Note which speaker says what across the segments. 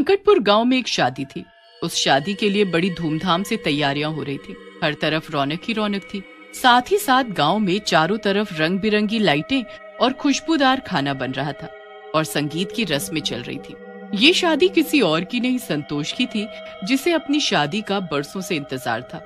Speaker 1: संकटपुर गांव में एक शादी थी। उस शादी के लिए बड़ी धूमधाम से तैयारियां हो रही थी। हर तरफ रौनक ही रौनक थी। साथ ही साथ गांव में चारों तरफ रंग बिरंगी लाइटें और खुशबूदार खाना बन रहा था और संगीत की रस्में चल रही थी। ये शादी किसी और की नहीं, संतोष की थी, जिसे अपनी शादी का बरसों से इंतजार था।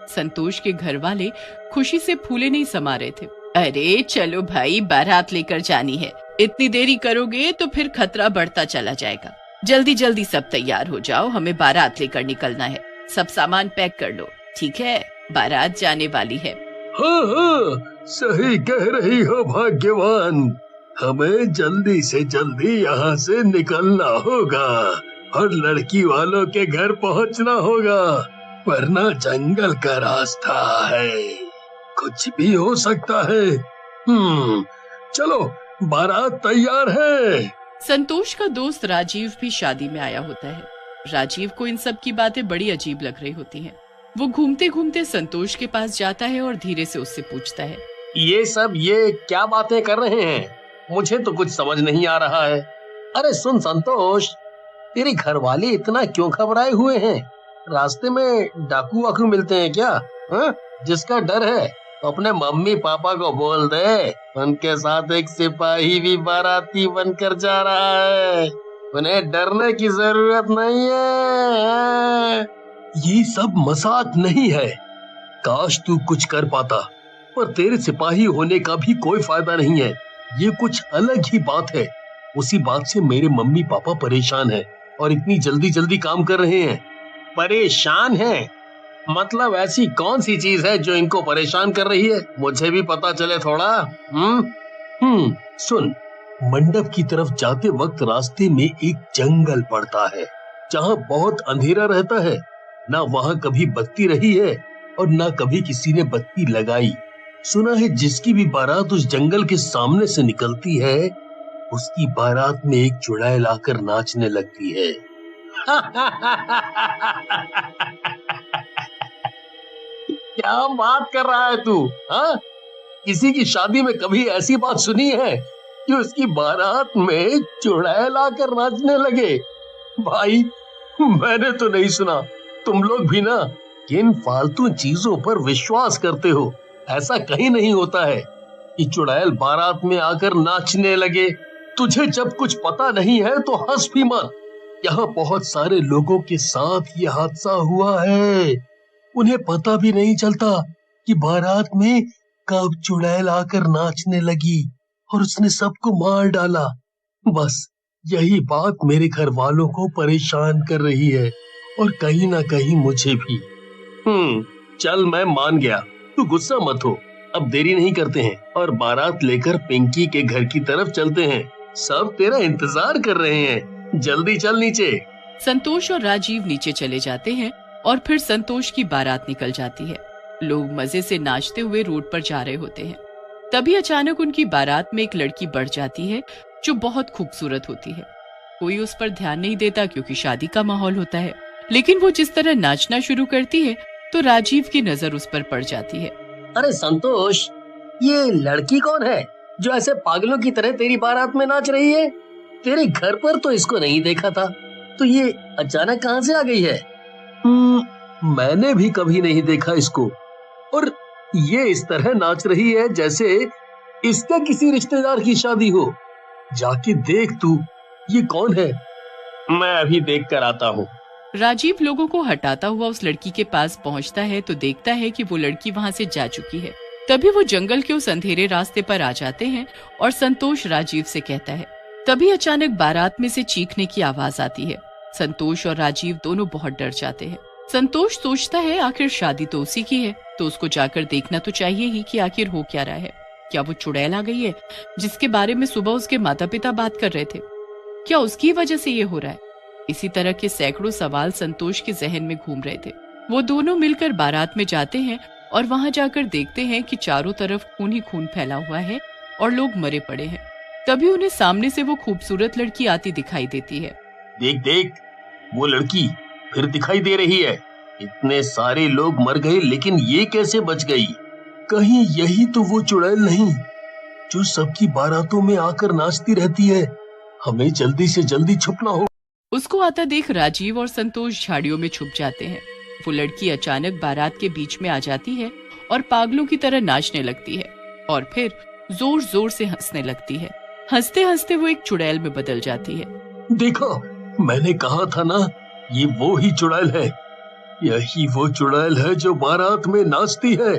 Speaker 1: संतोष के घर वाले खुशी से फूले नहीं समा रहे थे। अरे चलो भाई, बारात लेकर जानी है। इतनी देरी करोगे तो फिर खतरा बढ़ता चला जाएगा। जल्दी जल्दी सब तैयार हो जाओ, हमें बारात लेकर निकलना है। सब सामान पैक कर लो, ठीक है? बारात जाने वाली है।
Speaker 2: हाँ, सही कह रही हो भाग्यवान। हमें जल्दी से जल्दी यहाँ से निकलना होगा और लड़की वालों के घर पहुँचना होगा, वरना जंगल का रास्ता है, कुछ भी हो सकता है। चलो, बारात तैयार है।
Speaker 1: संतोष का दोस्त राजीव भी शादी में आया होता है। राजीव को इन सब की बातें बड़ी अजीब लग रही होती हैं। वो घूमते घूमते संतोष के पास जाता है और धीरे से उससे पूछता है,
Speaker 3: ये क्या बातें कर रहे हैं? मुझे तो कुछ समझ नहीं आ रहा है। अरे सुन संतोष, तेरे घर वाले इतना क्यों घबराए हुए हैं? रास्ते में डाकू वाकू मिलते हैं क्या? जिसका डर है तो अपने मम्मी पापा को बोल दे, उनके साथ एक सिपाही भी बाराती बनकर जा रहा है, उन्हें डरने की जरूरत नहीं है।
Speaker 2: ये सब मजाक नहीं है। काश तू कुछ कर पाता, पर तेरे सिपाही होने का भी कोई फायदा नहीं है। ये कुछ अलग ही बात है। उसी बात से मेरे मम्मी पापा परेशान हैं और इतनी जल्दी जल्दी काम कर रहे हैं।
Speaker 3: परेशान है? मतलब ऐसी कौन सी चीज है जो इनको परेशान कर रही है? मुझे भी पता चले थोड़ा।
Speaker 2: सुन, मंडप की तरफ जाते वक्त रास्ते में एक जंगल पड़ता है, जहाँ बहुत अंधेरा रहता है। ना वहाँ कभी बत्ती रही है और ना कभी किसी ने बत्ती लगाई। सुना है जिसकी भी बारात उस जंगल के सामने से निकलती है, उसकी बारात में एक चुड़ैल आकर नाचने लगती है।
Speaker 3: क्या बात कर रहा है तू? किसी की शादी में कभी ऐसी बात सुनी है कि उसकी बारात में चुड़ैल आकर नाचने लगे?
Speaker 2: भाई, मैंने तो नहीं सुना। तुम लोग भी ना किन फालतू चीजों पर विश्वास करते हो। ऐसा कहीं नहीं होता है कि चुड़ैल बारात में आकर नाचने लगे। तुझे जब कुछ पता नहीं है तो हंस भी मत। यहाँ बहुत सारे लोगों के साथ ये हादसा हुआ है। उन्हें पता भी नहीं चलता कि बारात में कब चुड़ैल आकर नाचने लगी और उसने सबको मार डाला। बस यही बात मेरे घर वालों को परेशान कर रही है और कहीं ना कहीं मुझे भी।
Speaker 3: चल मैं मान गया, तू गुस्सा मत हो। अब देरी नहीं करते हैं और बारात लेकर पिंकी के घर की तरफ चलते हैं। सब तेरा इंतजार कर रहे हैं, जल्दी चल नीचे।
Speaker 1: संतोष और राजीव नीचे चले जाते हैं और फिर संतोष की बारात निकल जाती है। लोग मजे से नाचते हुए रोड पर जा रहे होते हैं। तभी अचानक उनकी बारात में एक लड़की बढ़ जाती है जो बहुत खूबसूरत होती है। कोई उस पर ध्यान नहीं देता क्योंकि शादी का माहौल होता है, लेकिन वो जिस तरह नाचना शुरू करती है तो राजीव की नजर उस पर पड़ जाती है।
Speaker 3: अरे संतोष, ये लड़की कौन है जो ऐसे पागलों की तरह तेरी बारात में नाच रही है? तेरे घर पर तो इसको नहीं देखा था, तो ये अचानक कहाँ से आ गई है?
Speaker 2: मैंने भी कभी नहीं देखा इसको, और ये इस तरह नाच रही है जैसे इसके किसी रिश्तेदार की शादी हो। जाके देख तू, ये कौन है?
Speaker 3: मैं अभी देख कर आता हूँ।
Speaker 1: राजीव लोगों को हटाता हुआ उस लड़की के पास पहुँचता है तो देखता है कि वो लड़की वहाँ से जा चुकी है। तभी वो जंगल के उस अंधेरे रास्ते पर आ जाते हैं और संतोष राजीव से कहता है। तभी अचानक बारात में से चीखने की आवाज आती है। संतोष और राजीव दोनों बहुत डर जाते हैं। संतोष सोचता है आखिर शादी तो उसी की है, तो उसको जाकर देखना तो चाहिए ही कि आखिर हो क्या रहा है। क्या वो चुड़ैल आ गई है जिसके बारे में सुबह उसके माता पिता बात कर रहे थे? क्या उसकी वजह से ये हो रहा है? इसी तरह के सैकड़ों सवाल संतोष के जहन में घूम रहे थे। वो दोनों मिलकर बारात में जाते हैं और वहां जाकर देखते हैं कि चारों तरफ खून ही खून फैला हुआ है और लोग मरे पड़े हैं। तभी उन्हें सामने से वो खूबसूरत लड़की आती दिखाई देती है।
Speaker 2: देख देख, वो लड़की फिर दिखाई दे रही है। इतने सारे लोग मर गए, लेकिन ये कैसे बच गई? कहीं यही तो वो चुड़ैल नहीं जो सबकी बारातों में आकर नाचती रहती है? हमें जल्दी से जल्दी छुपना हो।
Speaker 1: उस उसको आता देख राजीव और संतोष झाड़ियों में छुप जाते हैं। वो लड़की अचानक बारात के बीच में आ जाती है और पागलों की तरह नाचने लगती है और फिर जोर जोर से हंसने लगती है। हंसते हंसते वो एक चुड़ैल में बदल जाती है।
Speaker 2: देखो, मैंने कहा था ना, ये वो ही चुड़ैल है। यही वो चुड़ैल है जो बारात में नाचती है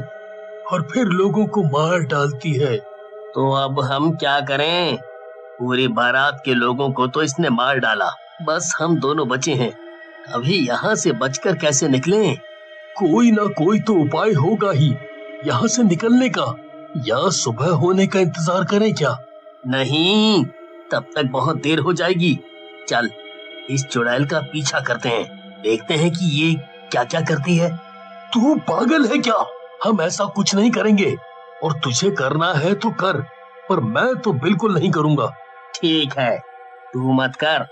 Speaker 2: और फिर लोगों को मार डालती है।
Speaker 3: तो अब हम क्या करें? पूरी बारात के लोगों को तो इसने मार डाला, बस हम दोनों बचे हैं। अभी यहाँ से बचकर कैसे निकलें?
Speaker 2: कोई ना कोई तो उपाय होगा ही यहाँ से निकलने का। या सुबह होने का इंतजार करें क्या?
Speaker 3: नहीं, तब तक बहुत देर हो जाएगी। चल, इस चुड़ैल का पीछा करते हैं, देखते हैं कि ये क्या क्या करती है।
Speaker 2: तू पागल है क्या? हम ऐसा कुछ नहीं करेंगे, और तुझे करना है तो कर, पर मैं तो बिल्कुल नहीं करूंगा।
Speaker 3: ठीक है, तू मत कर,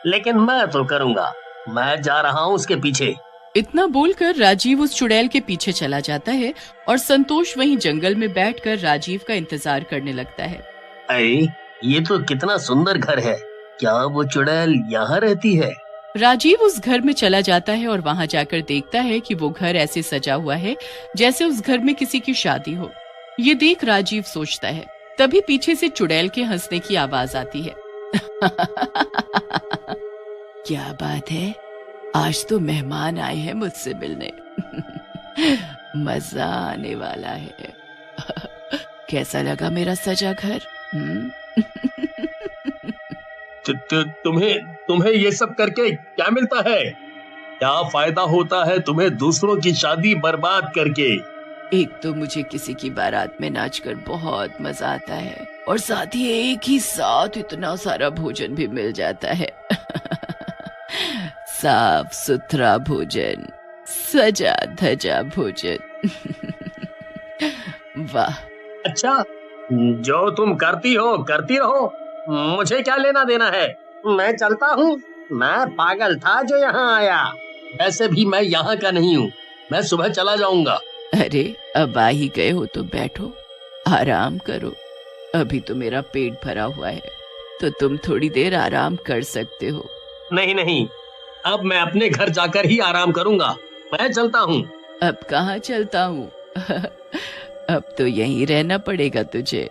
Speaker 3: लेकिन मैं तो करूंगा। मैं जा रहा हूँ उसके पीछे।
Speaker 1: इतना बोलकर राजीव उस चुड़ैल के पीछे चला जाता है और संतोष वहीं जंगल में बैठकर राजीव का इंतजार करने लगता है।
Speaker 3: अरे, ये तो कितना सुंदर घर है। क्या वो चुड़ैल यहाँ रहती है?
Speaker 1: राजीव उस घर में चला जाता है और वहां जाकर देखता है कि वो घर ऐसे सजा हुआ है जैसे उस घर में किसी की शादी हो। ये देख राजीव सोचता है। तभी पीछे से चुड़ैल के हंसने की आवाज आती है। क्या बात है, आज तो मेहमान आए हैं मुझसे मिलने। मजा आने वाला है। कैसा लगा मेरा सजा घर?
Speaker 2: तुम्हें ये सब करके क्या मिलता है? क्या फायदा होता है तुम्हें दूसरों की शादी बर्बाद करके?
Speaker 1: एक तो मुझे किसी की बारात में नाचकर बहुत मजा आता है और साथ ही एक ही साथ इतना सारा भोजन भी मिल जाता है। साफ सुथरा भोजन, सजा धजा भोजन। वाह।
Speaker 3: अच्छा, जो तुम करती रहो, मुझे क्या लेना देना है? मैं चलता हूँ। मैं पागल था जो यहाँ आया।
Speaker 2: वैसे भी मैं यहाँ का नहीं हूँ, मैं सुबह चला जाऊंगा।
Speaker 1: अरे, अब आ ही गए हो तो बैठो, आराम करो। अभी तो मेरा पेट भरा हुआ है, तो तुम थोड़ी देर आराम कर सकते हो।
Speaker 2: नहीं, अब मैं अपने घर जाकर ही आराम करूंगा। मैं चलता हूँ।
Speaker 1: अब कहाँ चलता हूँ? अब तो यहीं रहना पड़ेगा तुझे।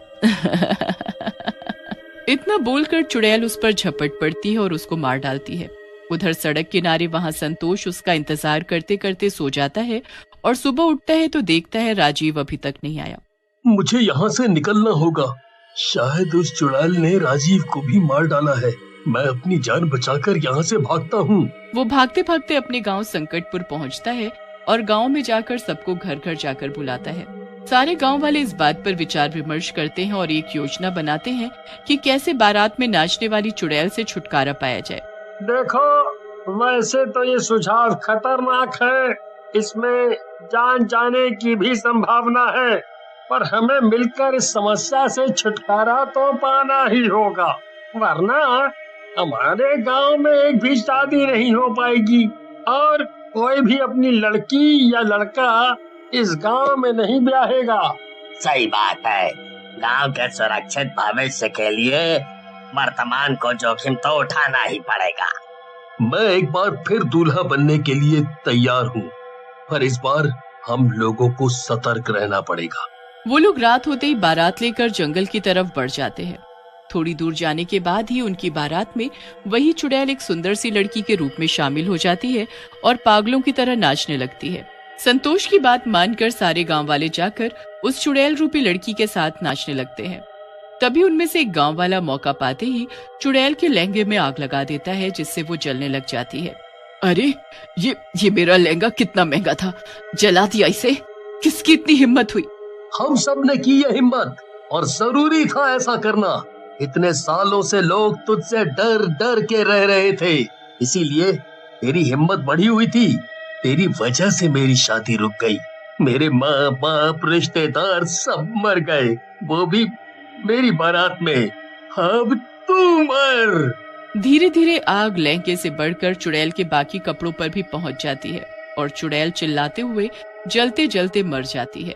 Speaker 1: इतना बोलकर चुड़ैल उस पर झपट पड़ती है और उसको मार डालती है। उधर सड़क किनारे वहां संतोष उसका इंतजार करते करते सो जाता है और सुबह उठता है तो देखता है राजीव अभी तक नहीं आया।
Speaker 2: मुझे यहाँ से निकलना होगा। शायद उस चुड़ैल ने राजीव को भी मार डाला है। मैं अपनी जान बचाकर यहाँ से भागता हूँ।
Speaker 1: वो भागते भागते अपने गांव संकटपुर पहुँचता है और गांव में जाकर सबको घर घर जाकर बुलाता है। सारे गांव वाले इस बात पर विचार विमर्श करते हैं और एक योजना बनाते हैं कि कैसे बारात में नाचने वाली चुड़ैल से छुटकारा पाया जाए।
Speaker 3: देखो, वैसे तो ये सुझाव खतरनाक है, इसमें जान जाने की भी संभावना है, पर हमें मिलकर इस समस्या से छुटकारा तो पाना ही होगा, वरना हमारे गांव में एक भी शादी नहीं हो पाएगी और कोई भी अपनी लड़की या लड़का इस गांव में नहीं ब्याहेगा। सही बात है। गांव के सुरक्षित भविष्य के लिए वर्तमान को जोखिम तो उठाना ही पड़ेगा।
Speaker 2: मैं एक बार फिर दूल्हा बनने के लिए तैयार हूँ, पर इस बार हम लोगों को सतर्क रहना पड़ेगा।
Speaker 1: वो लोग रात होते ही बारात लेकर जंगल की तरफ बढ़ जाते हैं। थोड़ी दूर जाने के बाद ही उनकी बारात में वही चुड़ैल एक सुंदर सी लड़की के रूप में शामिल हो जाती है और पागलों की तरह नाचने लगती है। संतोष की बात मानकर सारे गांव वाले जाकर उस चुड़ैल रूपी लड़की के साथ नाचने लगते हैं। तभी उनमें से एक गांव वाला मौका पाते ही चुड़ैल के लहंगे में आग लगा देता है, जिससे वो जलने लग जाती है। अरे, ये मेरा लहंगा कितना महंगा था, जला दिया इसे। किसकी इतनी हिम्मत हुई?
Speaker 2: हम सब ने की ये हिम्मत, और जरूरी था ऐसा करना। इतने सालों से लोग तुझसे डर डर के रह रहे थे, इसीलिए तेरी हिम्मत बढ़ी हुई थी। तेरी वजह से मेरी शादी रुक गई। मेरे माँ बाप रिश्तेदार सब मर गए, वो भी मेरी बारात में। अब तू मर।
Speaker 1: धीरे धीरे आग लहंगे से बढ़कर चुड़ैल के बाकी कपड़ों पर भी पहुंच जाती है और चुड़ैल चिल्लाते हुए जलते जलते मर जाती है।